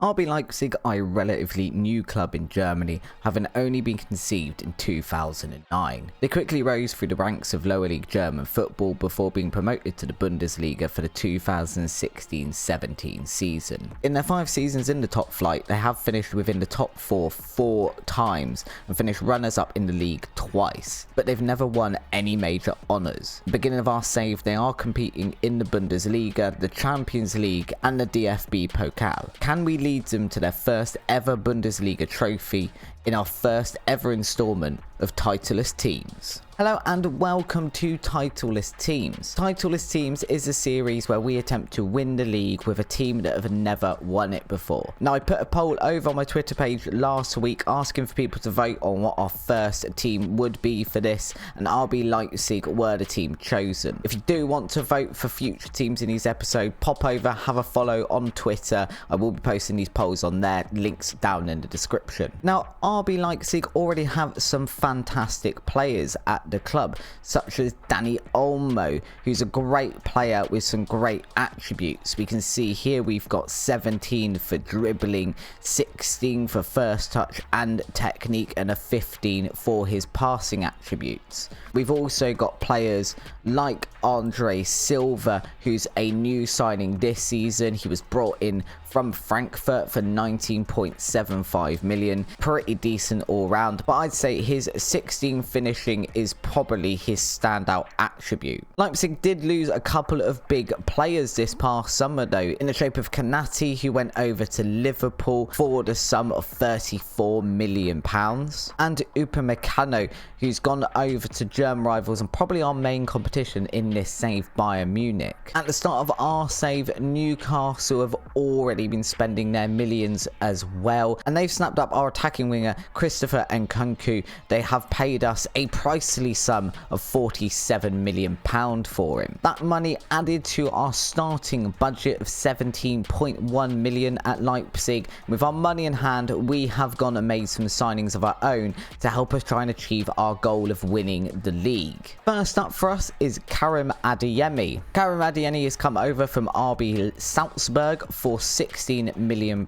RB Leipzig are a relatively new club in Germany, having only been conceived in 2009. They quickly rose through the ranks of lower league German football before being promoted to the Bundesliga for the 2016-17 season. In their 5 seasons in the top flight, they have finished within the top 4 times and finished runners-up in the league twice, but they've never won any major honours. Beginning of our save, they are competing in the Bundesliga, the Champions League and the DFB Pokal. Can we lead them to their first ever Bundesliga trophy in our first ever installment of Titleless Teams? Hello and welcome to Titleless Teams. Titleless Teams is a series where we attempt to win the league with a team that have never won it before. Now, I put a poll over on my Twitter page last week asking for people to vote on what our first team would be for this, and RB Leipzig were the team chosen. If you do want to vote for future teams in these episodes, pop over, have a follow on Twitter. I will be posting these polls on there, links down in the description. Now, RB Leipzig already have some fantastic players at the club, such as Dani Olmo, who's a great player with some great attributes. We can see here we've got 17 for dribbling, 16 for first touch and technique, and a 15 for his passing attributes. We've also got players like Andre Silva, who's a new signing this season. He was brought in from Frankfurt for 19.75 million. Pretty decent all round, but I'd say his 16 finishing is probably his standout attribute. Leipzig did lose a couple of big players this past summer though, in the shape of Kanati, who went over to Liverpool for the sum of £34 million, and Upamecano, who's gone over to German rivals and probably our main competition in this save, Bayern Munich. At the start of our save, Newcastle have already been spending their millions as well, and they've snapped up our attacking winger Christopher Nkunku. They have paid us a pricely sum of £47 million for him. That money added to our starting budget of 17.1 million at Leipzig. With our money in hand, we have gone and made some signings of our own to help us try and achieve our goal of winning the league. First up for us is Karim Adeyemi. Karim Adeyemi has come over from RB Salzburg for £16 million,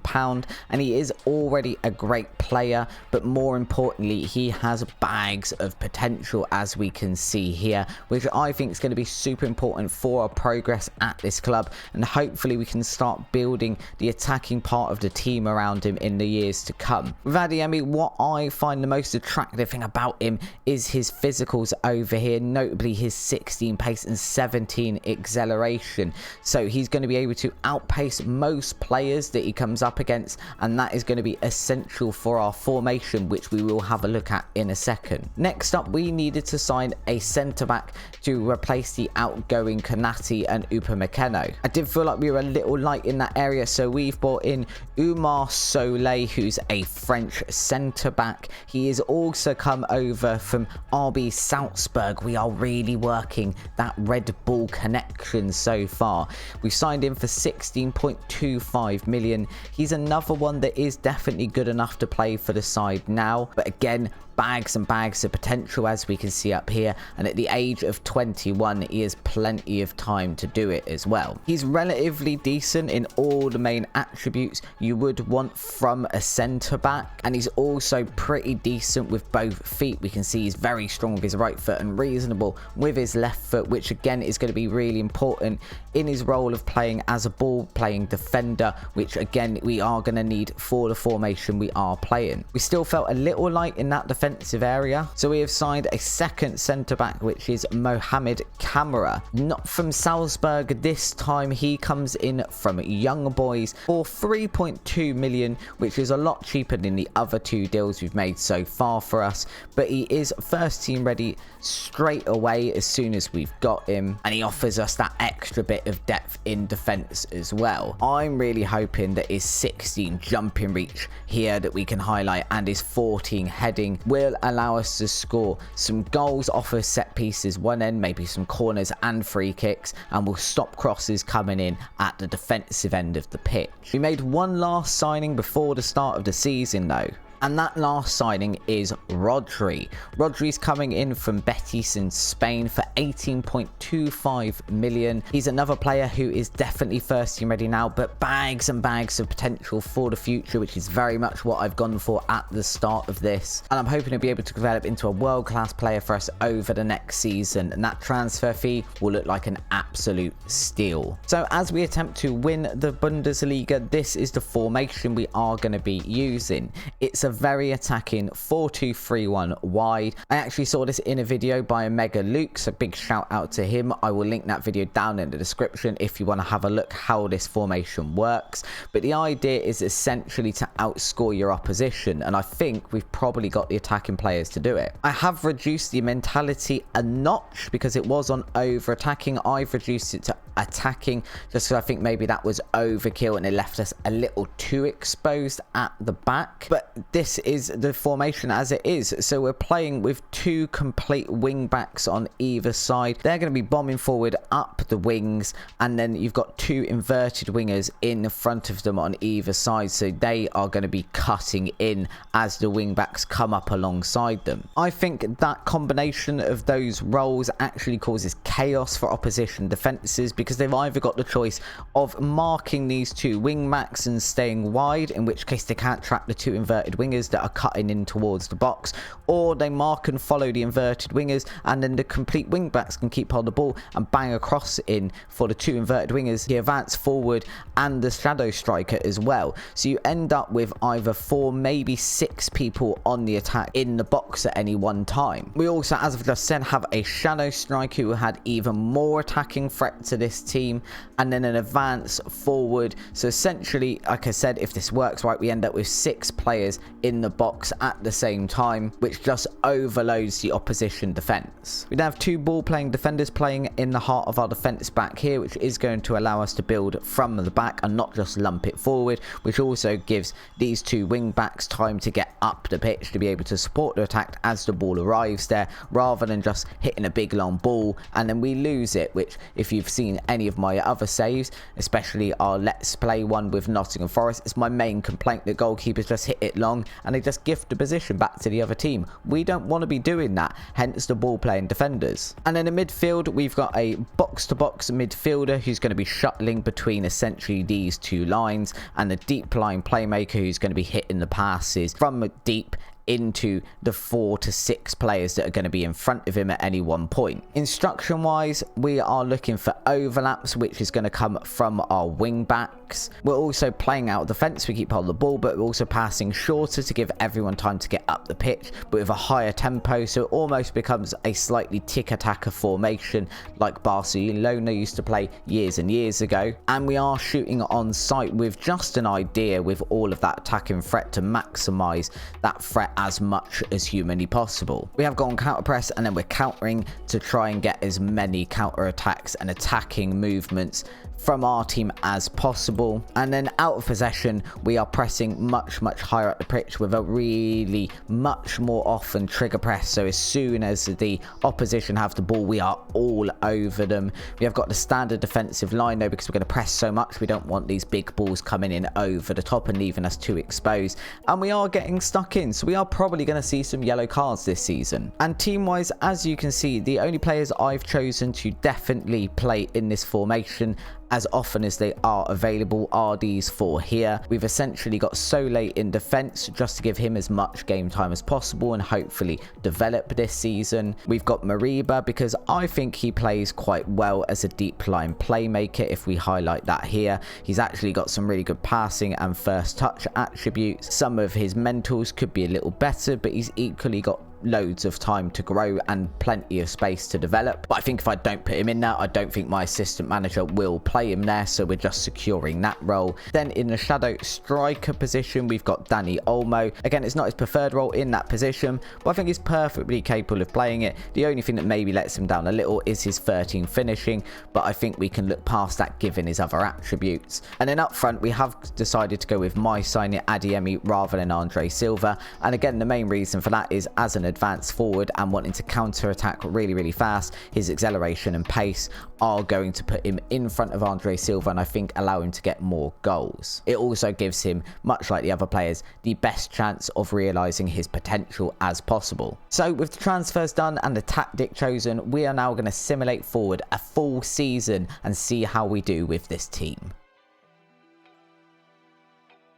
and he is already a great player, but more importantly, he has bags of potential, as we can see here, which I think is going to be super important for our progress at this club, and hopefully we can start building the attacking part of the team around him in the years to come. With Adeyemi, what I find the most attractive thing about him is his physicals over here, notably his 16 pace and 17 acceleration. So he's going to be able to outpace most players that he comes up against, and that is going to be essential for our formation, which we will have a look at in a second. Next up, we needed to sign a centre back to replace the outgoing Kanati and Upamecano. I did feel like we were a little light in that area, so we've brought in Oumar Soleil, who's a French centre back. He is also come over from RB Salzburg. We are really working that Red Bull connection so far. We signed him for 16.25 million. He's another one that is definitely good enough to play for the side now, but again, bags and bags of potential, as we can see up here, and at the age of 21 he has plenty of time to do it as well. He's relatively decent in all the main attributes you would want from a centre back, and he's also pretty decent with both feet. We can see he's very strong with his right foot and reasonable with his left foot, which again is going to be really important in his role of playing as a ball playing defender, which again we are going to need for the formation we are playing. We still felt a little light in that defensive area, so we have signed a second centre back, which is Mohamed Kamara, not from Salzburg this time. He comes in from Young Boys for 3.2 million, which is a lot cheaper than the other 2 deals we've made so far for us, but he is first team ready straight away as soon as we've got him, and he offers us that extra bit of depth in defence as well. I'm really hoping that his 16 jumping reach here that we can highlight and his 14 heading will allow us to score some goals off of set pieces one end, maybe some corners and free kicks, and will stop crosses coming in at the defensive end of the pitch. We made one last signing before the start of the season though, And that last signing is Rodri. Rodri's coming in from Betis in Spain for 18.25 million. He's another player who is definitely first team ready now, but bags and bags of potential for the future, which is very much what I've gone for at the start of this. And I'm hoping to be able to develop into a world-class player for us over the next season, and that transfer fee will look like an absolute steal. So as we attempt to win the Bundesliga, this is the formation we are going to be using. It's a very attacking 4-2-3-1 wide. I actually saw this in a video by Omega Luke, so big shout out to him. I will link that video down in the description if you want to have a look how this formation works. But the idea is essentially to outscore your opposition, and I think we've probably got the attacking players to do it. I have reduced the mentality a notch because it was on over attacking. I've reduced it to attacking just because I think maybe that was overkill and it left us a little too exposed at the back. But this is the formation as it is, so we're playing with two complete wing backs on either side. They're going to be bombing forward up the wings, and then you've got two inverted wingers in front of them on either side, so they are going to be cutting in as the wing backs come up alongside them. I think that combination of those roles actually causes chaos for opposition defenses, because they've either got the choice of marking these two wing backs and staying wide, in which case they can't trap the two inverted wingers that are cutting in towards the box, or they mark and follow the inverted wingers, and then the complete wing backs can keep hold of the ball and bang across in for the two inverted wingers, the advance forward and the shadow striker as well. So you end up with either 4, maybe 6 people on the attack in the box at any one time. We also, as I've just said, have a shadow striker who had even more attacking threat to this team, and then an advance forward. So essentially, like I said, if this works right, we end up with 6 players in the box at the same time, which just overloads the opposition defense. We then have 2 ball playing defenders playing in the heart of our defense back here, which is going to allow us to build from the back and not just lump it forward, which also gives these 2 wing backs time to get up the pitch to be able to support the attack as the ball arrives there, rather than just hitting a big long ball and then we lose it, which if you've seen any of my other saves, especially our Let's Play one with Nottingham Forest, it's my main complaint that goalkeepers just hit it long and they just gift the position back to the other team. We don't want to be doing that, hence the ball playing defenders. And in the midfield, we've got a box-to-box midfielder who's going to be shuttling between essentially these 2 lines, and the deep line playmaker who's going to be hitting the passes from deep into the 4 to 6 players that are going to be in front of him at any one point. Instruction wise, we are looking for overlaps, which is going to come from our wing backs. We're also playing out defense, we keep hold of the ball, but we're also passing shorter to give everyone time to get up the pitch, but with a higher tempo, so it almost becomes a slightly tick-attacker formation like Barcelona used to play years and years ago. And we are shooting on sight with just an idea with all of that attacking threat to maximize that threat as much as humanly possible. We have gone counter press, and then we're countering to try and get as many counter attacks and attacking movements from our team as possible. And then out of possession, we are pressing much higher up the pitch with a really much more often trigger press. So as soon as the opposition have the ball, we are all over them. We have got the standard defensive line though, because we're going to press so much, we don't want these big balls coming in over the top and leaving us too exposed, and we are getting stuck in, so we are probably going to see some yellow cards this season. And team wise, as you can see, the only players I've chosen to definitely play in this formation as often as they are available are these 4 here. We've essentially got Sole in defense just to give him as much game time as possible and hopefully develop this season. We've got Mariba because I think he plays quite well as a deep line playmaker. If we highlight that here, he's actually got some really good passing and first touch attributes. Some of his mentals could be a little better, but he's equally got loads of time to grow and plenty of space to develop. But I think if I don't put him in there, I don't think my assistant manager will play him there, so we're just securing that role. Then in the shadow striker position, we've got Danny Olmo. Again, it's not his preferred role in that position, but I think he's perfectly capable of playing it. The only thing that maybe lets him down a little is his 13 finishing, but I think we can look past that given his other attributes. And then up front, we have decided to go with my signing Adiemi rather than Andre Silva, and again the main reason for that is as an advance forward and wanting to counter attack really fast, his acceleration and pace are going to put him in front of Andre Silva and I think allow him to get more goals. It also gives him, much like the other players, the best chance of realising his potential as possible. So with the transfers done and the tactic chosen, we are now going to simulate forward a full season and see how we do with this team.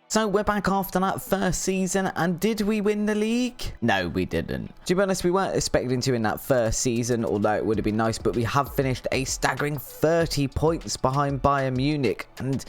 So we're back after that first season, and did we win the league? No, we didn't. To be honest, we weren't expecting to in that first season, although it would have been nice, but we have finished a staggering 30 points behind Bayern Munich, and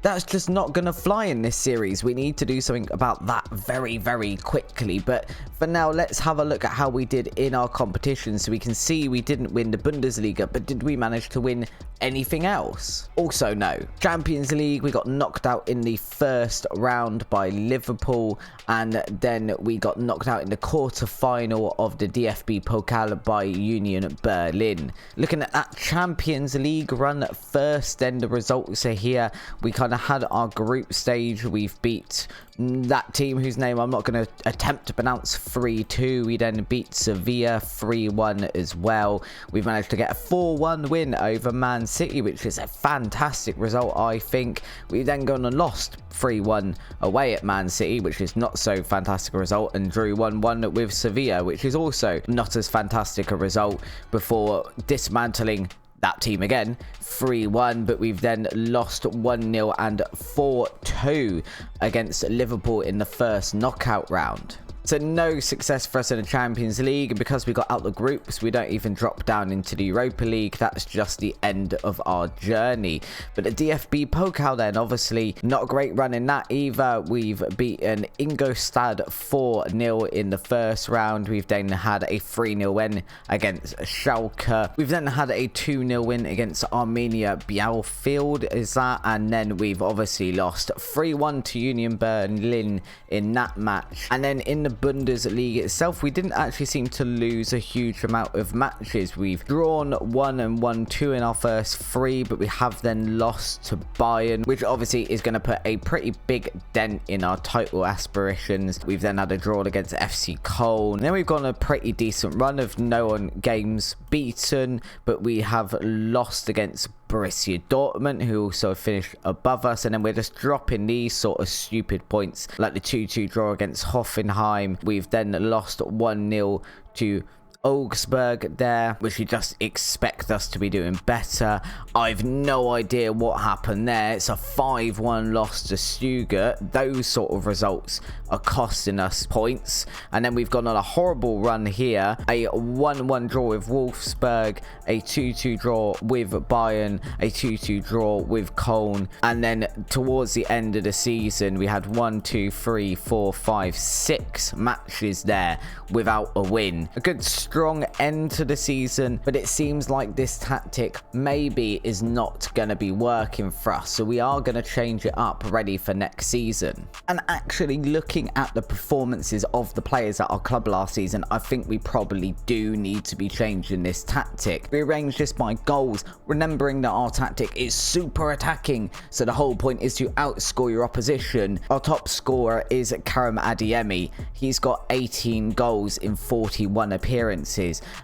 that's just not going to fly in this series. We need to do something about that very quickly. But for now, let's have a look at how we did in our competition. So we can see we didn't win the Bundesliga, but did we manage to win anything else? Also, no. Champions League, we got knocked out in the first round by Liverpool, and then we got knocked out in the quarter-final of the DFB Pokal by Union Berlin. Looking at that Champions League run first, then the results are here. We kind of had our group stage. We've beat that team whose name I'm not going to attempt to pronounce 3-2. We then beat Sevilla 3-1 as well. We've managed to get a 4-1 win over Man City, which is a fantastic result, I think. We then gone and lost 3-1 away at Man City, which is not so fantastic a result, and drew 1-1 with Sevilla, which is also not as fantastic a result, before dismantling that team again 3-1, but we've then lost 1-0 and 4-2 against Liverpool in the first knockout round. So no success for us in the Champions League, and because we got out the groups, we don't even drop down into the Europa League. That's just the end of our journey. But the DFB Pokal then, obviously not a great run in that either. We've beaten Ingolstadt 4-0 in the first round. We've then had a 3-0 win against Schalke. We've then had a 2-0 win against Arminia Bielefeld, is that? And then we've obviously lost 3-1 to Union Berlin in that match. And then in the Bundesliga itself, we didn't actually seem to lose a huge amount of matches. We've drawn 1 and won 2 in our first 3, but we have then lost to Bayern, which obviously is going to put a pretty big dent in our title aspirations. We've then had a draw against FC Köln. And then we've gone a pretty decent run of no games beaten, but we have lost against Borussia Dortmund, who also finished above us, and then we're just dropping these sort of stupid points like the 2-2 draw against Hoffenheim. We've then lost 1-0 to Augsburg there, which you just expect us to be doing better. I've no idea what happened there. It's a 5-1 loss to Stuttgart. Those sort of results are costing us points. And then we've gone on a horrible run here. A 1-1 draw with Wolfsburg, a 2-2 draw with Bayern, a 2-2 draw with Köln. And then towards the end of the season, we had 1, 2, 3, 4, 5, 6 matches there without a win. A good strong end to the season, but it seems like this tactic maybe is not going to be working for us, so we are going to change it up ready for next season. And actually looking at the performances of the players at our club last season, I think we probably do need to be changing this tactic. We arrange this by goals, remembering that our tactic is super attacking, so the whole point is to outscore your opposition. Our top scorer is Karim Adeyemi. He's got 18 goals in 41 appearances,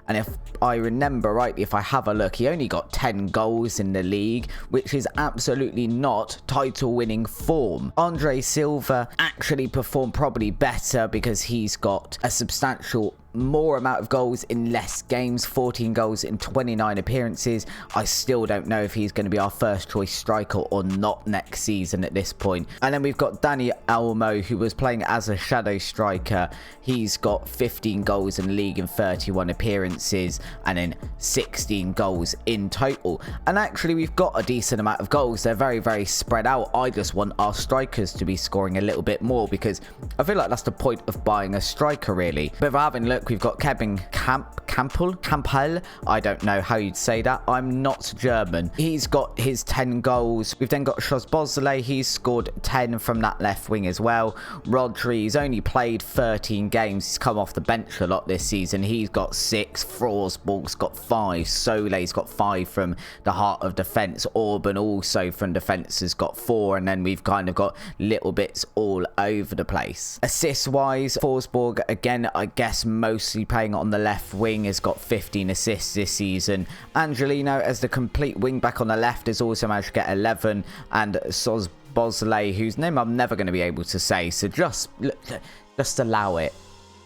and if I remember rightly, if I have a look, he only got 10 goals in the league, which is absolutely not title winning form. Andre Silva actually performed probably better because he's got a substantial more amount of goals in less games, 14 goals in 29 appearances. I still don't know if he's going to be our first choice striker or not next season at this point. And then we've got Dani Olmo, who was playing as a shadow striker. He's got 15 goals in the league in 31 appearances, and then 16 goals in total. And actually we've got a decent amount of goals. They're very spread out. I just want our strikers to be scoring a little bit more, because I feel like that's the point of buying a striker, really. But if I haven't looked, we've got Kevin Campbell. I don't know how you'd say that. I'm not German. He's got his 10 goals. We've then got Szoboszlai. He's scored 10 from that left wing as well. Rodri's only played 13 games. He's come off the bench a lot this season. He's got 6. Forsberg's got 5. Sole's got 5 from the heart of defence. Orban also from defence has got 4. And then we've kind of got little bits all over the place. Assist-wise, Forsberg, again, I guess most mostly playing on the left wing, has got 15 assists this season. Angelino, as the complete wing back on the left, has also managed to get 11, and Bosley, whose name I'm never going to be able to say, so just allow it.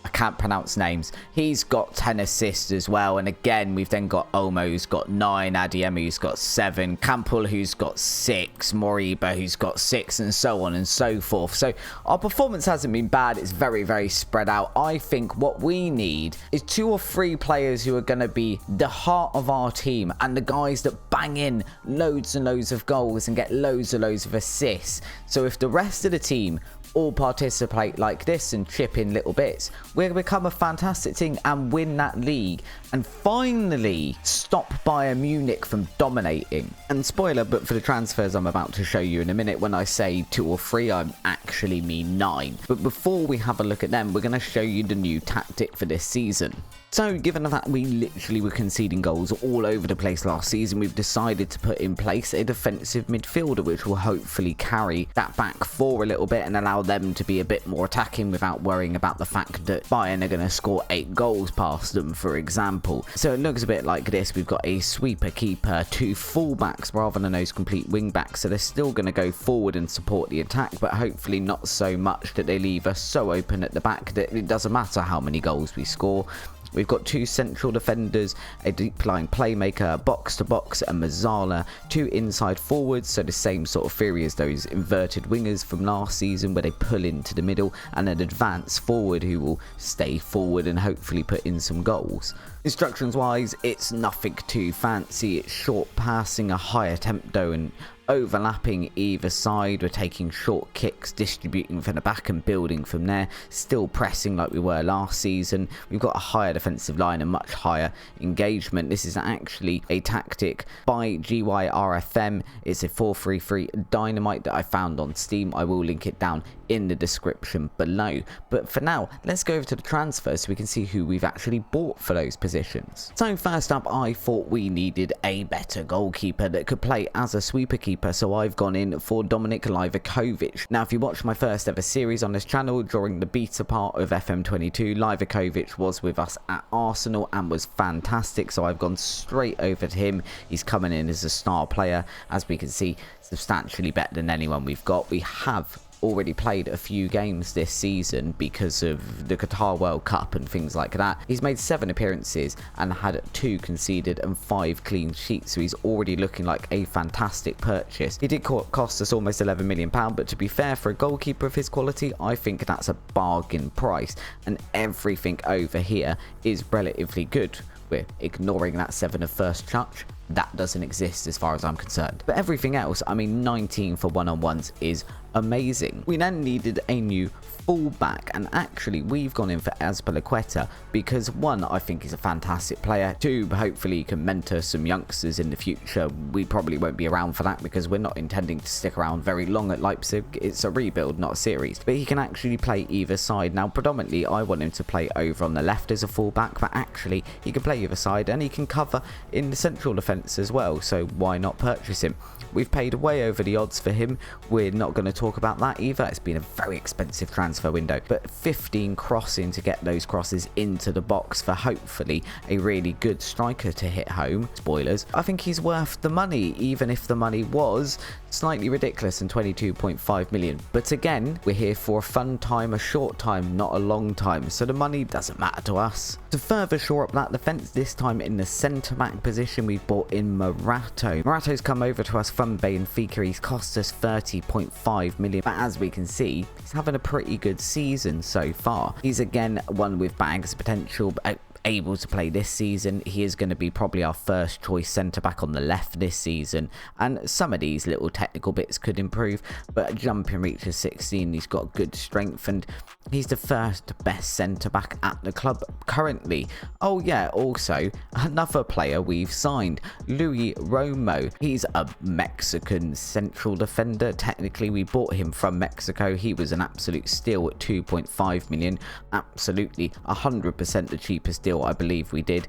I can't pronounce names. He's got 10 assists as well. And again, we've then got Olmo, who's got 9, Adeyemi, who's got 7, Campbell, who's got 6, Moriba, who's got 6, and so on and so forth. So our performance hasn't been bad. It's very, very spread out. I think what we need is 2 or 3 players who are going to be the heart of our team and the guys that bang in loads and loads of goals and get loads and loads of assists. So if the rest of the team all participate like this and chip in little bits, we're going to become a fantastic team and win that league and finally stop Bayern Munich from dominating. And spoiler, but for the transfers I'm about to show you in a minute, when I say 2 or 3, I actually mean 9. But before we have a look at them, we're going to show you the new tactic for this season. So given that we literally were conceding goals all over the place last season, we've decided to put in place a defensive midfielder which will hopefully carry that back 4 a little bit and allow them to be a bit more attacking without worrying about the fact that Bayern are going to score 8 goals past them, for example. So it looks a bit like this. We've got a sweeper keeper, 2 fullbacks rather than those complete wing backs, so they're still going to go forward and support the attack, but hopefully not so much that they leave us so open at the back that it doesn't matter how many goals we score. We've got 2 central defenders, a deep line playmaker, box to box, and Mazzala, 2 inside forwards, so the same sort of theory as those inverted wingers from last season where they pull into the middle, and an advanced forward who will stay forward and hopefully put in some goals. Instructions wise, it's nothing too fancy. It's short passing, a higher tempo and overlapping either side. We're taking short kicks, distributing from the back and building from there, still pressing like we were last season. We've got a higher defensive line and much higher engagement. This is actually a tactic by GYRFM. It's a 4-3-3 dynamite that I found on Steam. I will link it down in the description below. But for now, let's go over to the transfers so we can see who we've actually bought for those positions. So first up, I thought we needed a better goalkeeper that could play as a sweeper keeper, so I've gone in for Dominik Livakovic. Now if you watched my first ever series on this channel during the beta part of FM22, Livakovic was with us at Arsenal and was fantastic, so I've gone straight over to him. He's coming in as a star player, as we can see, substantially better than anyone we've got. We have already played a few games this season because of the Qatar World Cup and things like that. He's made 7 appearances and had 2 conceded and 5 clean sheets, so he's already looking like a fantastic purchase. He did cost us almost £11 million, but to be fair, for a goalkeeper of his quality, I think that's a bargain price, and everything over here is relatively good. We're ignoring that 7 of first touch. That doesn't exist as far as I'm concerned. But everything else, I mean, 19 for one-on-ones is amazing. We then needed a new fullback, and actually we've gone in for Azpilicueta because 1, I think he's a fantastic player. 2, hopefully he can mentor some youngsters in the future. We probably won't be around for that because we're not intending to stick around very long at Leipzig. It's a rebuild, not a series. But he can actually play either side. Now predominantly I want him to play over on the left as a fullback, but actually he can play either side and he can cover in the central defence as well, so why not purchase him? We've paid way over the odds for him. We're not going to talk about that either. It's been a very expensive transfer window, but 15 crossing to get those crosses into the box for hopefully a really good striker to hit home. Spoilers. I think he's worth the money, even if the money was slightly ridiculous and 22.5 million. But again, we're here for a fun time, a short time, not a long time, so the money doesn't matter to us. To further shore up that defence, this time in the centre back position, we bought in Morato. Morato's come over to us from Benfica. He's cost us 30.5 million, but as we can see, he's having a pretty good season so far. He's again one with bags potential, but able to play this season. He is going to be probably our first choice centre back on the left this season, and some of these little technical bits could improve, but jumping reach of 16, he's got good strength and he's the first best centre back at the club currently. Oh yeah, also another player we've signed, Luis Romo. He's a Mexican central defender. Technically we bought him from Mexico. He was an absolute steal at 2.5 million, absolutely 100% the cheapest deal deal, I believe we did.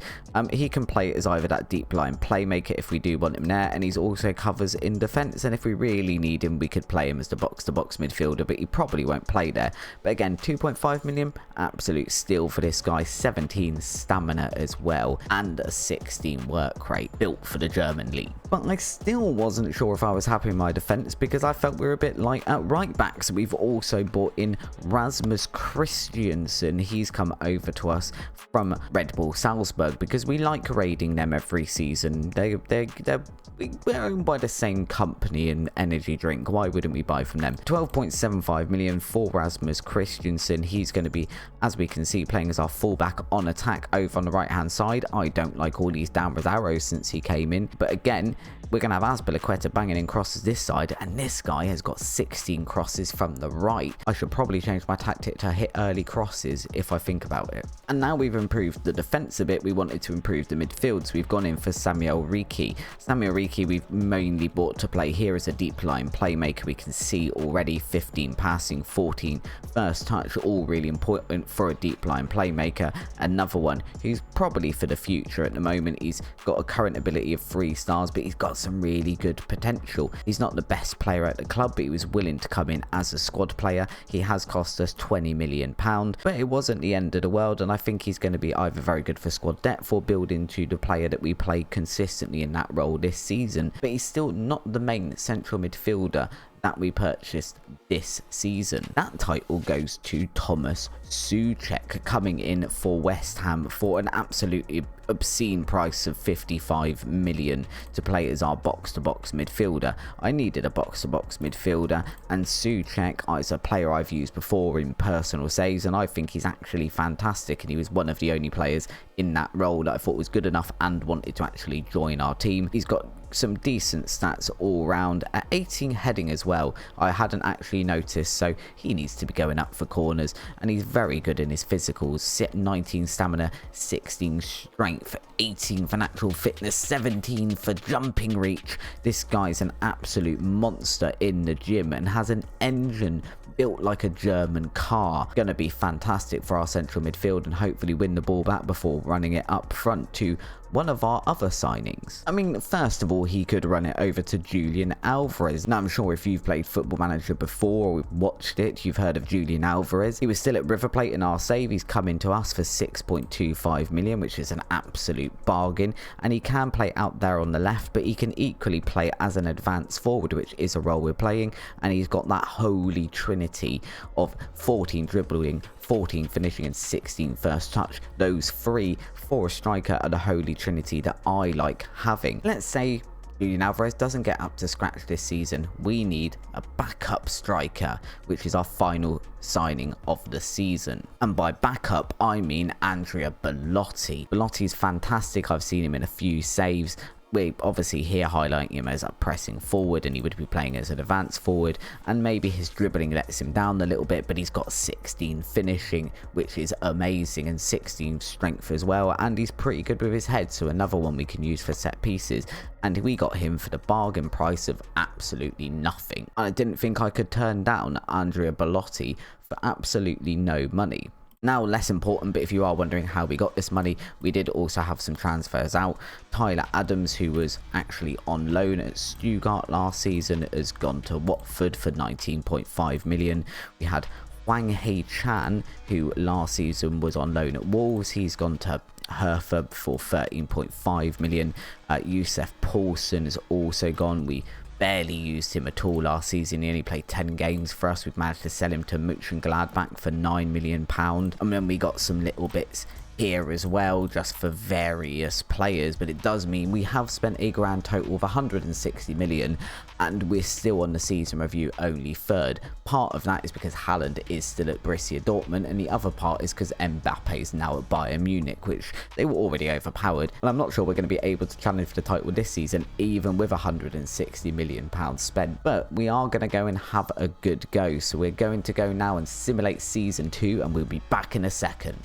He can play as either that deep line playmaker if we do want him there, and he's also covers in defence, and if we really need him we could play him as the box-to-box midfielder, but he probably won't play there. But again, 2.5 million, absolute steal for this guy. 17 stamina as well, and a 16 work rate, built for the German league. But I still wasn't sure if I was happy with my defence, because I felt we were a bit light at right back. So we've also brought in Rasmus Christiansen. He's come over to us from Red Bull Salzburg because we like raiding them every season. We're owned by the same company in energy drink. Why wouldn't we buy from them? 12.75 million for Rasmus Christiansen. He's going to be, as we can see, playing as our fullback on attack over on the right hand side. I don't like all these downward arrows since he came in, but again, we're going to have Azpilicueta banging in crosses this side, and this guy has got 16 crosses from the right. I should probably change my tactic to hit early crosses if I think about it. And now we've improved the defence a bit, we wanted to improve the midfield, so we've gone in for Samuel Riki. Samuel Riki we've mainly bought to play here as a deep line playmaker. We can see already 15 passing, 14 first touch, all really important for a deep line playmaker. Another one who's probably for the future at the moment. He's got a current ability of 3 stars, but he's got some really good potential. He's not the best player at the club, but he was willing to come in as a squad player. He has cost us £20 million, but it wasn't the end of the world, and I think he's going to be either very good for squad depth or build into the player that we play consistently in that role this season. But he's still not the main central midfielder that we purchased this season. That title goes to Thomas Souček, coming in for West Ham for an absolutely obscene price of 55 million to play as our box-to-box midfielder. I needed a box-to-box midfielder, and Souček is a player I've used before in personal saves, and I think he's actually fantastic, and he was one of the only players in that role that I thought was good enough and wanted to actually join our team. He's got some decent stats all round, at 18 heading as well. I hadn't actually noticed, so he needs to be going up for corners, and he's very good in his physicals. 19 stamina, 16 strength, 18 for natural fitness, 17 for jumping reach. This guy's an absolute monster in the gym and has an engine built like a German car. Gonna be fantastic for our central midfield and hopefully win the ball back before running it up front to one of our other signings. I mean, first of all, he could run it over to Julian Alvarez. Now, I'm sure if you've played Football Manager before or watched it, you've heard of Julian Alvarez. He was still at River Plate in our save. He's coming to us for 6.25 million, which is an absolute bargain. And he can play out there on the left, but he can equally play as an advanced forward, which is a role we're playing. And he's got that holy trinity of 14 dribbling, 14 finishing and 16 first touch. Those 3 for a striker are the holy trinity that I like having. Let's say Julian Alvarez doesn't get up to scratch this season. We need a backup striker, which is our final signing of the season. And by backup, I mean Andrea Bellotti. Bellotti's fantastic. I've seen him in a few saves. We're obviously here highlighting him as a pressing forward, and he would be playing as an advanced forward, and maybe his dribbling lets him down a little bit, but he's got 16 finishing, which is amazing, and 16 strength as well, and he's pretty good with his head, so another one we can use for set pieces. And we got him for the bargain price of absolutely nothing. I didn't think I could turn down Andrea Bellotti for absolutely no money. Now, less important, but if you are wondering how we got this money, we did also have some transfers out. Tyler Adams, who was actually on loan at Stuttgart last season, has gone to Watford for 19.5 million. We had Hwang Hee-chan, who last season was on loan at Wolves. He's gone to Hertha for 13.5 million. Youssef Poulsen has also gone. We barely used him at all last season. He only played 10 games for us. We've managed to sell him to Mönchengladbach for £9 million. And then we got some little bits here as well, just for various players, but it does mean we have spent a grand total of 160 million, and we're still on the season review only third. Part of that is because Haaland is still at Borussia Dortmund, and the other part is because Mbappe is now at Bayern Munich, which they were already overpowered, and I'm not sure we're going to be able to challenge for the title this season, even with 160 million pounds spent. But we are going to go and have a good go, so we're going to go now and simulate season 2, and we'll be back in a second.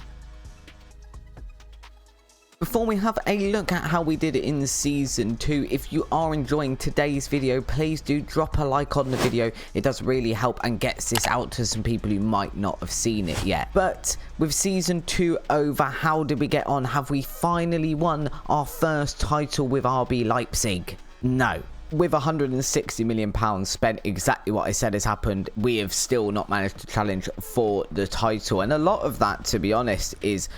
Before we have a look at how we did it in season 2, if you are enjoying today's video, please do drop a like on the video. It does really help and gets this out to some people who might not have seen it yet. But with season 2 over, how did we get on? Have we finally won our first title with RB Leipzig? No. With £160 million spent, exactly what I said has happened. We have still not managed to challenge for the title, and a lot of that, to be honest, is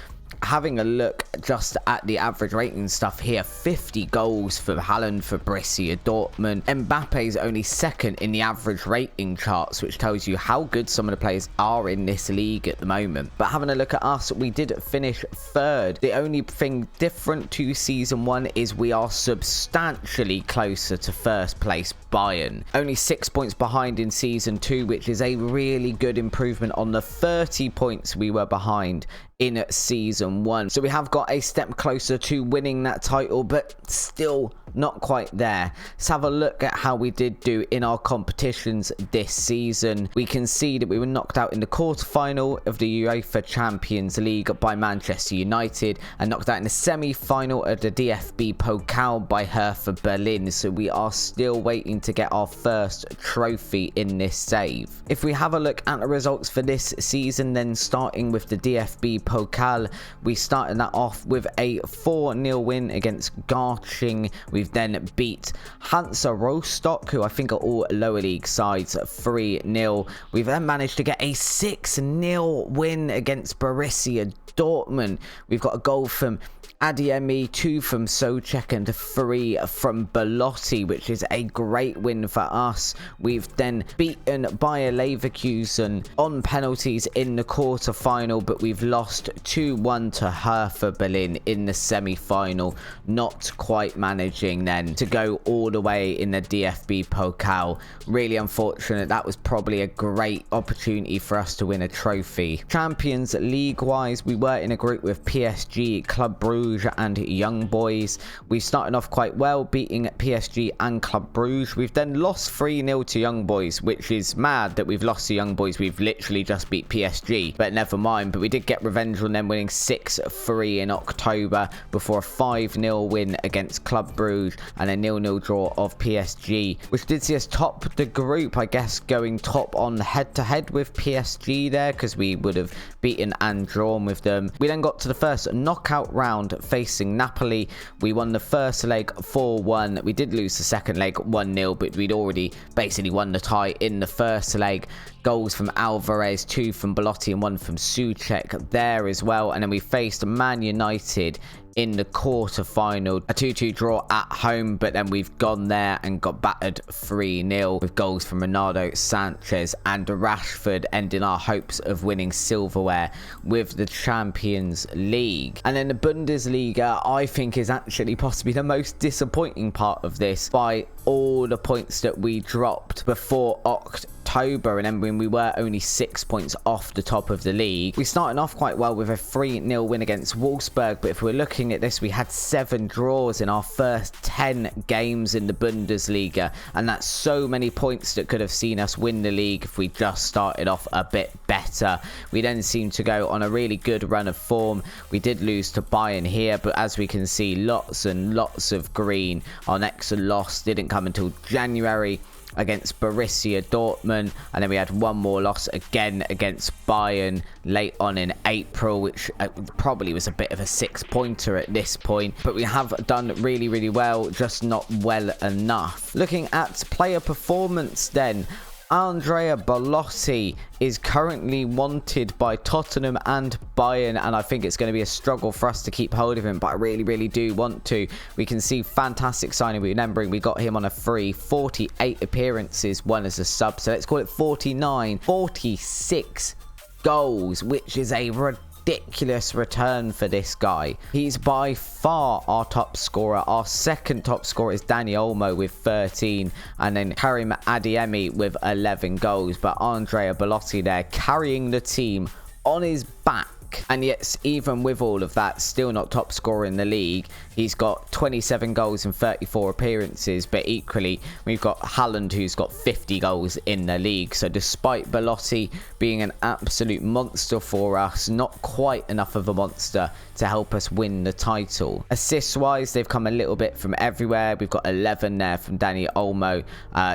having a look just at the average rating stuff here. 50 goals for Haaland for Borussia Dortmund. Mbappe's only second in the average rating charts, which tells you how good some of the players are in this league at the moment. But having a look at us, we did finish third. The only thing different to season 1 is we are substantially closer to first place Bayern. Only 6 points behind in season 2, which is a really good improvement on the 30 points we were behind in season 1. So we have got a step closer to winning that title, but still not quite there. Let's have a look at how we did do in our competitions this season. We can see that we were knocked out in the quarterfinal of the UEFA Champions League by Manchester United and knocked out in the semi-final of the DFB Pokal by Hertha Berlin. So we are still waiting to get our first trophy in this save. If we have a look at the results for this season, then starting with the DFB Pokal, we started that off with a 4-0 win against Garching. We've then beat Hansa Rostock, who I think are all lower league sides, 3-0. We've then managed to get a 6-0 win against Borussia Dortmund. We've got a goal from Adeyemi, 2 from Souček and 3 from Belotti, which is a great win for us. We've then beaten Bayer Leverkusen on penalties in the quarter-final, but we've lost 2-1 to Hertha Berlin in the semi-final, not quite managing then to go all the way in the DFB Pokal. Really unfortunate. That was probably a great opportunity for us to win a trophy. Champions League-wise, we were in a group with PSG, Club Brugge and Young Boys. We started off quite well, beating PSG and Club Brugge. We've then lost 3-0 to Young Boys, which is mad that we've lost to Young Boys. We've literally just beat PSG, but never mind. But we did get revenge on them, winning 6-3 in October before a 5-0 win against Club Brugge and a 0-0 draw of PSG, which did see us top the group, I guess, going top on head-to-head with PSG there, because we would have beaten and drawn with them. We then got to the first knockout round facing Napoli. We won the first leg 4-1. We did lose the second leg 1-0, but we'd already basically won the tie in the first leg. Goals from Alvarez, 2 from Belotti and 1 from Souček there as well. And then we faced Man United in the quarter-final, a 2-2 draw at home, but then we've gone there and got battered 3-0 with goals from Ronaldo, Sanchez and Rashford, ending our hopes of winning silverware with the Champions League. And then the Bundesliga, I think, is actually possibly the most disappointing part of this by all the points that we dropped before October, and then when we were only 6 points off the top of the league. We started off quite well with a 3-0 win against Wolfsburg, but if we're looking at this, we had 7 draws in our first 10 games in the Bundesliga, and that's so many points that could have seen us win the league if we just started off a bit better. We then seemed to go on a really good run of form. We did lose to Bayern here, but as we can see, lots and lots of green. Our next loss didn't come until January against Borussia Dortmund, and then we had one more loss again against Bayern late on in April, which probably was a bit of a 6-pointer at this point, but we have done really well, just not well enough. Looking at player performance then, Andrea Belotti is currently wanted by Tottenham and Bayern, and I think it's going to be a struggle for us to keep hold of him, but I really do want to. We can see fantastic signing. Remembering we got him on a free, 48 appearances, 1 as a sub, so let's call it 49, 46 goals, which is a ridiculous return for this guy. He's by far our top scorer. Our second top scorer is Dani Olmo with 13, and then Karim Adeyemi with 11 goals. But Andrea Belotti there carrying the team on his back. And yet, even with all of that, still not top scorer in the league. He's got 27 goals and 34 appearances, but equally, we've got Haaland, who's got 50 goals in the league. So despite Belotti being an absolute monster for us. Not quite enough of a monster to help us win the title. Assists wise, they've come a little bit from everywhere. We've got 11 there from Danny Olmo,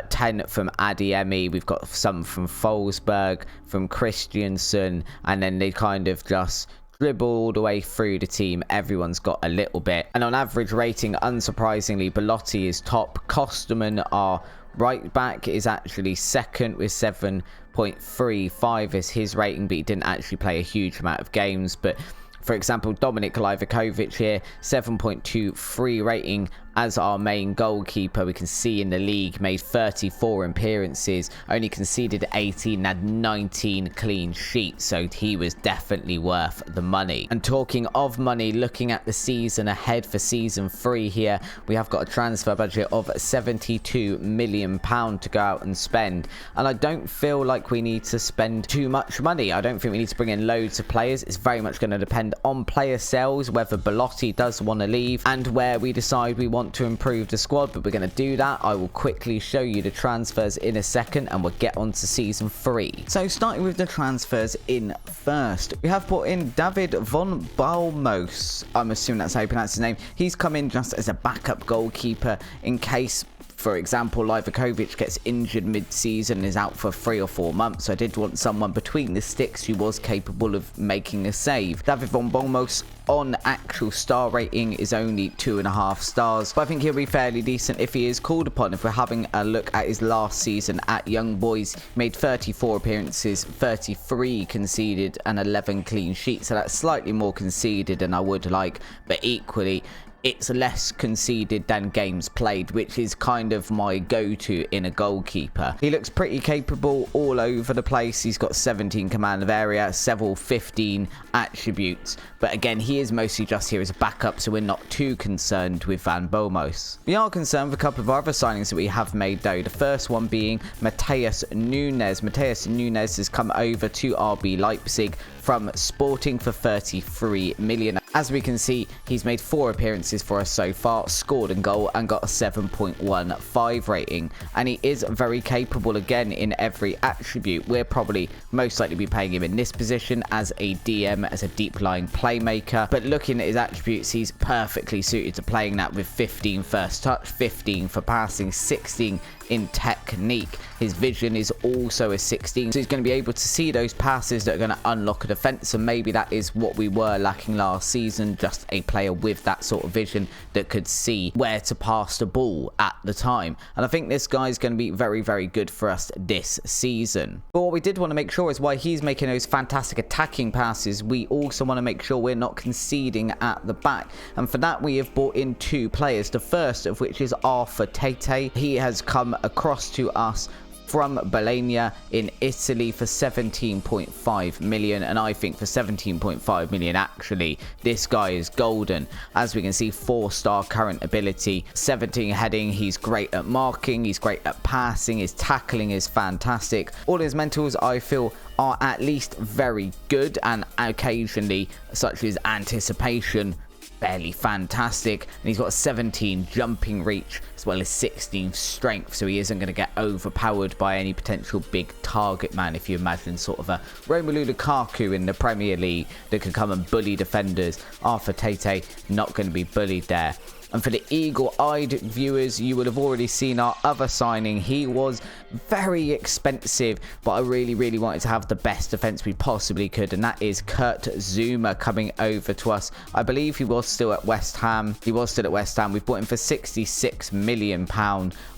10 from Adeyemi. We've got some from Forsberg, from Christiansen, and then they kind of just dribble all the way through the team. Everyone's got a little bit. And on average rating, unsurprisingly, Belotti is top. Kosterman, our right back, is actually second with 7.35 as his rating, but he didn't actually play a huge amount of games. But for example, Dominik Livakovic here, 7.23 rating as our main goalkeeper. We can see in the league, made 34 appearances, only conceded 18, had 19 clean sheets, so he was definitely worth the money. And talking of money, looking at the season ahead for season 3 here, we have got a transfer budget of £72 million to go out and spend, and I don't feel like we need to spend too much money. I don't think we need to bring in loads of players. It's very much going to depend on player sales, whether Belotti does want to leave, and where we decide we want to improve the squad. But we're going to do that. I will quickly show you the transfers in a second, and we'll get on to season 3. So starting with the transfers in first, we have put in David von Balmos. I'm assuming that's how you pronounce his name. He's come in just as a backup goalkeeper in case, for example, Livakovic gets injured mid-season and is out for 3 or 4 months. So I did want someone between the sticks who was capable of making a save. David von Balmos on actual star rating is only 2.5 stars, but I think he'll be fairly decent if he is called upon. If we're having a look at his last season at Young Boys, made 34 appearances, 33 conceded and 11 clean sheets, so that's slightly more conceded than I would like, but equally it's less conceded than games played, which is kind of my go-to in a goalkeeper. He looks pretty capable all over the place. He's got 17 command of area, several 15 attributes, but again, he is mostly just here as a backup, so we're not too concerned with Van Bomos. We are concerned with a couple of other signings that we have made though. The first one being Mateus Nunes. Mateus Nunes has come over to RB Leipzig from Sporting for 33 million. As we can see, he's made 4 appearances for us so far, scored a goal and got a 7.15 rating, and he is very capable again in every attribute. We're probably most likely be playing him in this position as a DM, as a deep lying playmaker, but looking at his attributes, he's perfectly suited to playing that with 15 first touch, 15 for passing, 16 in technique. His vision is also a 16, so he's going to be able to see those passes that are going to unlock a defense, and maybe that is what we were lacking last season, just a player with that sort of vision that could see where to pass the ball at the time. And I think this guy is going to be very, very good for us this season. But what we did want to make sure is, while he's making those fantastic attacking passes, we also want to make sure we're not conceding at the back, and for that we have brought in 2 players, the first of which is Arthur Tete. He has come across to us from Bologna in Italy for 17.5 million, and I think for 17.5 million actually this guy is golden. As we can see, 4-star current ability, 17 heading, he's great at marking, he's great at passing, his tackling is fantastic. All his mentals I feel are at least very good, and occasionally, such as anticipation, fairly fantastic. And he's got 17 jumping reach as well as 16 strength, so he isn't going to get overpowered by any potential big target man. If you imagine sort of a Romelu Lukaku in the Premier League that could come and bully defenders, Arthur Tete not going to be bullied there. And for the eagle-eyed viewers, you would have already seen our other signing. He was very expensive, but I really, really wanted to have the best defense we possibly could, and that is Kurt Zouma coming over to us. I believe he was still at West Ham. He was still at West Ham. We've bought him for £66 million.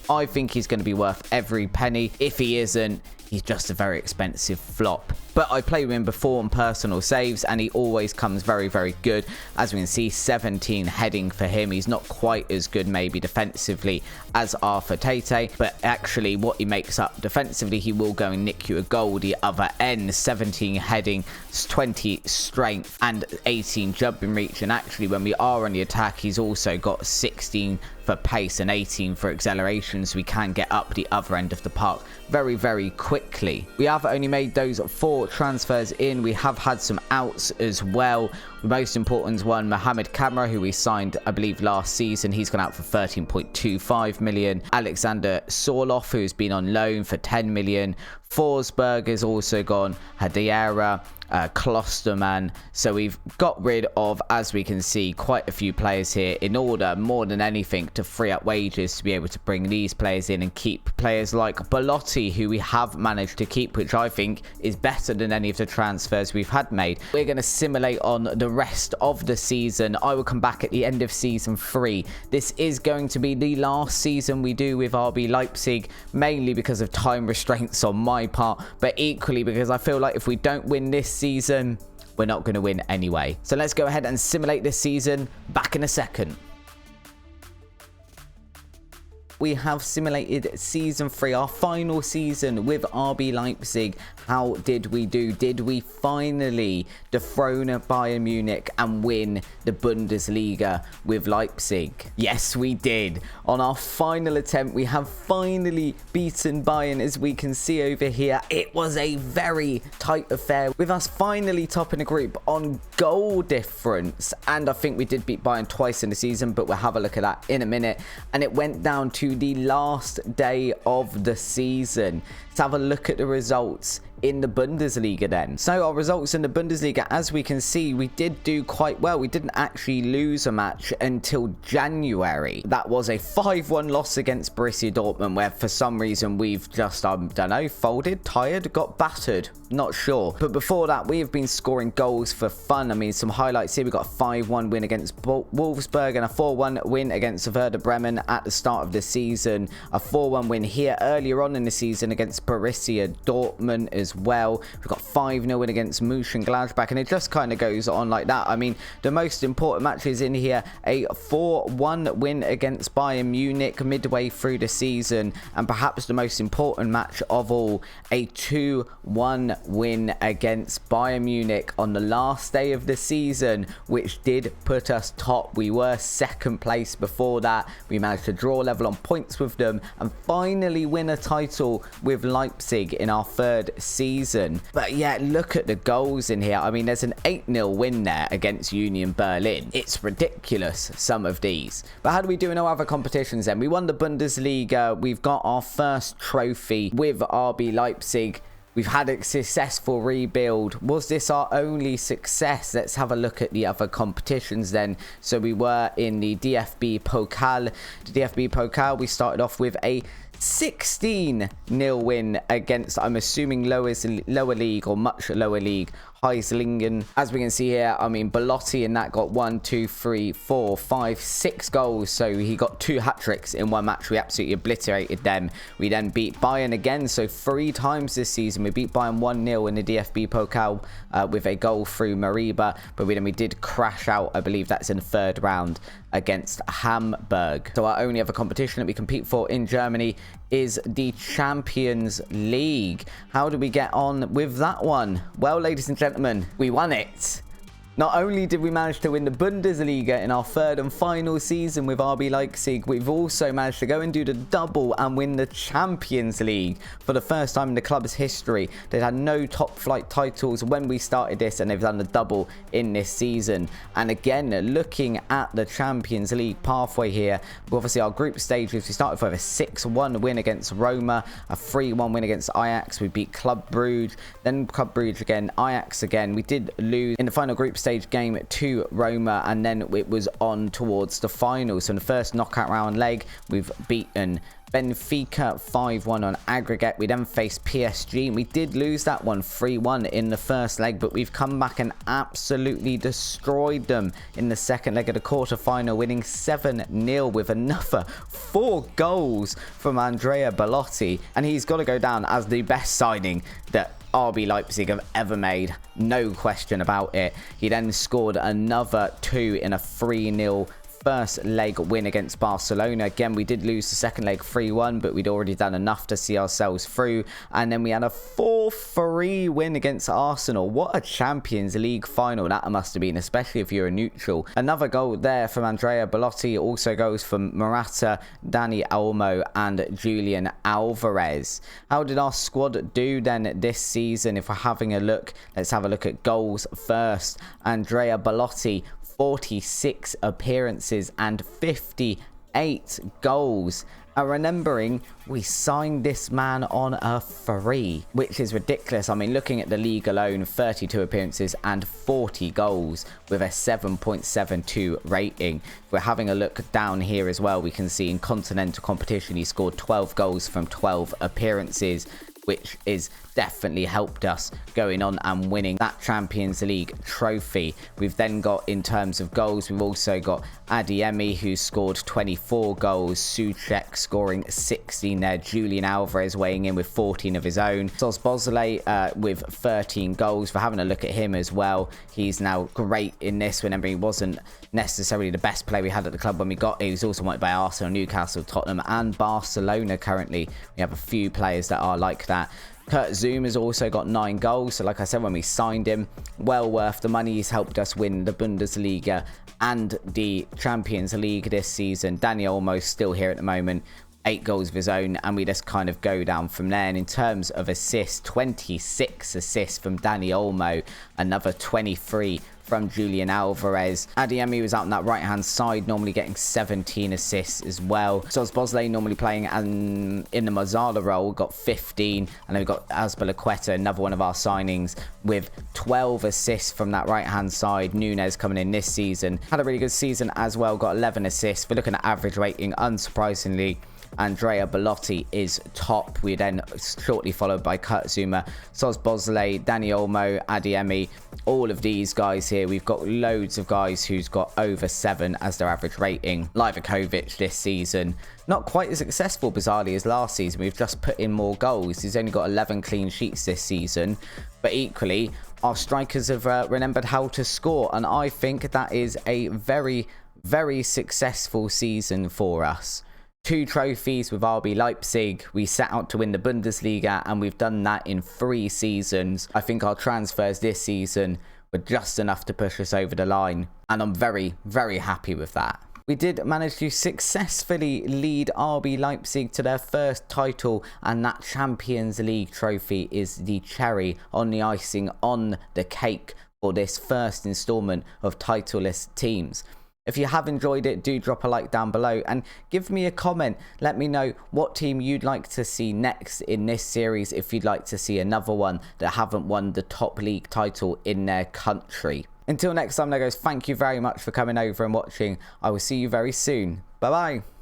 I think he's going to be worth every penny. If he isn't, he's just a very expensive flop. But I play with him before on personal saves, and he always comes very, very good. As we can see, 17 heading for him. He's not quite as good maybe defensively as Arthur Tete, but actually what he makes up defensively, he will go and nick you a goal the other end. 17 heading, 20 strength and 18 jumping reach, and actually when we are on the attack, he's also got 16 for pace and 18 for acceleration, so we can get up the other end of the park very, very quickly. We have only made those 4 transfers in. We have had some outs as well. The most important one, Mohamed Kamara, who we signed, I believe, last season. He's gone out for 13.25 million. Alexander Sorloth, who's been on loan for 10 million. Forsberg is also gone. Hadiera, Klosterman. So we've got rid of, as we can see, quite a few players here in order, more than anything, to free up wages to be able to bring these players in and keep players like Belotti, who we have managed to keep, which I think is better than any of the transfers we've had made. We're going to simulate on the rest of the season. I will come back at the end of season 3. This is going to be the last season we do with RB Leipzig, mainly because of time restraints on my part, but equally because I feel like if we don't win this season, we're not going to win anyway. So let's go ahead and simulate this season. Back in a second. We have simulated season 3, our final season with RB Leipzig. How did we do? Did we finally dethrone Bayern Munich and win the Bundesliga with Leipzig? Yes, we did. On our final attempt, we have finally beaten Bayern, as we can see over here. It was a very tight affair, with us finally topping the group on goal difference. And I think we did beat Bayern twice in the season, but we'll have a look at that in a minute. And it went down to the last day of the season. Let's have a look at the results in the Bundesliga then. So our results in the Bundesliga, as we can see, we did do quite well. We didn't actually lose a match until January. That was a 5-1 loss against Borussia Dortmund, where for some reason we've just, don't know, folded, tired, got battered. Not sure. But before that, we have been scoring goals for fun. I mean, some highlights here. We got a 5-1 win against Wolfsburg and a 4-1 win against Werder Bremen at the start of the season. A 4-1 win here earlier on in the season against Borussia Dortmund as well. We've got 5-0 win against Mönchengladbach, and it just kind of goes on like that. I mean, the most important matches in here, a 4-1 win against Bayern Munich midway through the season, and perhaps the most important match of all, a 2-1 win against Bayern Munich on the last day of the season, which did put us top. We were second place before that. We managed to draw level on points with them and finally win a title with Leipzig in our 3rd season. But yeah, look at the goals in here. I mean, there's an 8-0 win there against Union Berlin. It's ridiculous, some of these. But how do we do in our other competitions then? We won the Bundesliga. We've got our first trophy with RB Leipzig. We've had a successful rebuild. Was this our only success? Let's have a look at the other competitions then. So we were in the DFB Pokal. The DFB Pokal, we started off with a 16-0 win against, I'm assuming, lower league or much lower league, Heislingen. As we can see here, I mean, Belotti in that got 1, 2, 3, 4, 5, 6 goals. So he got 2 hat-tricks in one match. We absolutely obliterated them. We then beat Bayern again. So 3 times this season, we beat Bayern 1-0 in the DFB Pokal with a goal through Mariba. But we did crash out. I believe that's in the 3rd round against Hamburg. So our only other competition that we compete for in Germany is the Champions League. How do we get on with that one? Well, ladies and gentlemen, we won it. Not only did we manage to win the Bundesliga in our 3rd and final season with RB Leipzig, we've also managed to go and do the double and win the Champions League for the first time in the club's history. They've had no top flight titles when we started this, and they've done the double in this season. And again, looking at the Champions League pathway here, obviously our group stages, we started with a 6-1 win against Roma, a 3-1 win against Ajax. We beat Club Brugge, then Club Brugge again, Ajax again. We did lose in the final group stage game to Roma, and then it was on towards the final. So in the first knockout round leg, we've beaten Benfica 5-1 on aggregate. We then faced PSG, and we did lose that one 3-1 in the first leg, but we've come back and absolutely destroyed them in the second leg of the quarter-final, winning 7-0 with another 4 goals from Andrea Belotti, and he's got to go down as the best signing that RB Leipzig have ever made, no question about it. He then scored another 2 in a 3-0 first leg win against Barcelona. Again, we did lose the second leg 3-1, but we'd already done enough to see ourselves through. And then we had a 4-3 win against Arsenal. What a Champions League final that must have been, especially if you're a neutral. Another goal there from Andrea Belotti, also goes from Morata, Dani Olmo and Julian Alvarez. How did our squad do then this season? If we're having a look, let's have a look at goals first. Andrea Belotti, 46 appearances and 58 goals. And remembering, we signed this man on a free, which is ridiculous. I mean, looking at the league alone, 32 appearances and 40 goals with a 7.72 rating. If we're having a look down here as well, we can see in continental competition, he scored 12 goals from 12 appearances, which is definitely helped us going on and winning that Champions League trophy. We've then got, in terms of goals, we've also got Adeyemi, who scored 24 goals, Souček scoring 16 there, Julian Alvarez weighing in with 14 of his own, Szoboszlai with 13 goals. For having a look at him as well, he's now great in this. Remember, he wasn't necessarily the best player we had at the club when we got him. He was also wanted by Arsenal, Newcastle, Tottenham and Barcelona. Currently we have a few players that are like that. Kurt Zoom has also got 9 goals. So like I said, when we signed him, well worth the money. He's helped us win the Bundesliga and the Champions League this season. Daniel Olmo still here at the moment, 8 goals of his own, and we just kind of go down from there. And in terms of assists, 26 assists from Dani Olmo, another 23 from Julian Alvarez. Adeyemi was out on that right hand side, normally getting 17 assists as well. Szoboszlai normally playing in the Mazzala role, got 15. And then we've got Azpilicueta, another one of our signings, with 12 assists from that right hand side. Nunes coming in this season, had a really good season as well, got 11 assists. We're looking at average rating, unsurprisingly, Andrea Belotti is top. We then shortly followed by Kurt Zouma, Szoboszlai, Dani Olmo, Adeyemi. All of these guys here, we've got loads of guys who's got over 7 as their average rating. Livakovic this season, not quite as successful, bizarrely, as last season. We've just put in more goals. He's only got 11 clean sheets this season. But equally, our strikers have remembered how to score. And I think that is a very, very successful season for us. 2 trophies with RB Leipzig. We set out to win the Bundesliga, and we've done that in 3 seasons. I think our transfers this season were just enough to push us over the line, and I'm very, very happy with that. We did manage to successfully lead RB Leipzig to their first title, and that Champions League trophy is the cherry on the icing on the cake for this first installment of Titleless Teams. If you have enjoyed it, do drop a like down below and give me a comment. Let me know what team you'd like to see next in this series, if you'd like to see another one that haven't won the top league title in their country. Until next time, guys, thank you very much for coming over and watching. I will see you very soon. Bye bye.